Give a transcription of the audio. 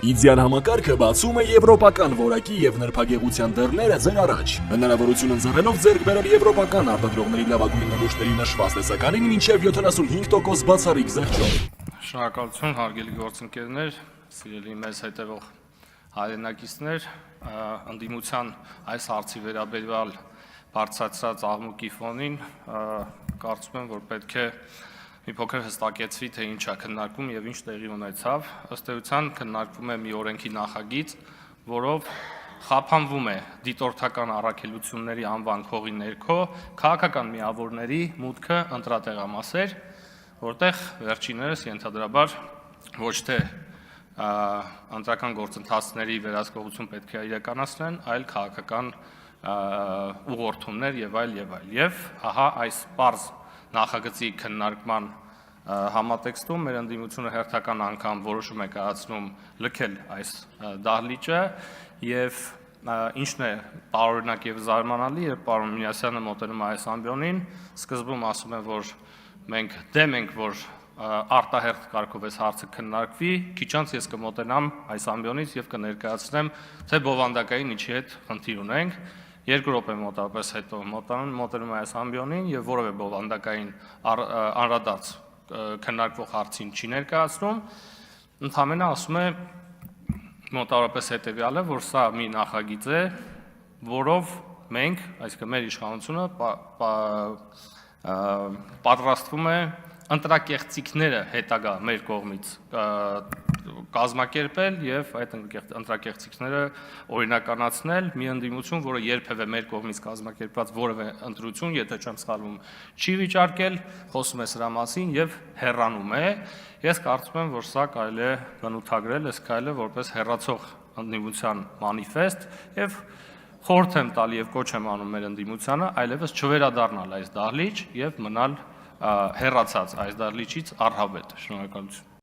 Իդեալ համակարգը բացում է եվրոպական որակի եւ նրբագեղության դռները ձեր առաջ։ Հնարավորություն ընձեռելով ձեռք բերել եվրոպական արտադրողների լավագույն նմուշների նշված տեսականին մինչեւ 75% բացառիկ զեղչով։ Շնորհակալություն, հարգելի գործընկերներ, սիրելի մեզ հետևող հայրենակիցներ, ընդդիմության այս հարցի վերաբերյալ բարձրացած աղմուկի ֆոնին կարծում եմ, որ պետք է մի փոքր հստակեցվի, թե ինչ է քննարկվում եւ ինչ տեղի ունեցավ։ Ըստ էության քննարկվում է մի օրենքի նախագիծ, որով խափանվում է դիտորդական առաքելությունների անվան քողի ներքո քաղաքական միավորների մուտքը ընտրատեղամասեր, որտեղ վերջիններս ենթադրաբար ոչ թե ընտրական գործընթացների վերահսկողություն պետք է իրականացնեն, այլ քաղաքական ուղղորդումներ եւ այլ եւ այլ։ Եվ ահա այս պարզ նախագծի քննարկման համատեքստում մեր ընդդիմությունը հերթական անգամ որոշում է կայացնում լքել այս դահլիճը եւ ինչն է տարօրինակ եւ զարմանալի, եւ պարոն Մինասյանը մոտենում է այս ամբիոնին, սկզբում ասում են, որ մենք դեմ ենք, որ արտահերթ կարգով այս հարցը քննարկվի, քիչ անց ես կմոտենամ այս ամբիոնից եւ կներկայացնեմ, թե բովանդակային ինչի հետ խնդիր ունենք։ 2 րոպե մոտավորապես հետո մոտենում է այս ամբիոնին եւ որևէ բովանդակային անդրադարձ քննարկվող հարցին չի ներկայացնում, ընդհանրապես ասում է մոտավորապես հետեւյալը, որ սա մի նախագիծ է, որով մենք, այսինքն մեր իշխանությունը պատրաստվում է ընտրակեղծիքները հետագա մեր կողմից կազմակերպել եւ այդ ընտրակեղծիքները օրինականացնել, մի ընդդիմություն, որը երբևէ մեր կողմից կազմակերպված որևէ ընտրություն, եթե չեմ սխալվում, չի վիճարկել, խոսում է սրա մասին եւ հեռանում է։ Ես կարծում եմ, որ սա կարելի է բնութագրել այս քայլը որպես հեռացող ընդդիմության մանիֆեստ եւ խորհուրդ եմ տալի եւ կոչ եմ անում մեր ընդդիմությանը այլևս չվերադառնալ այս դահլիճ եւ մնալ հեռացած այս դահլիճից առհավետ։ Շնորհակալություն։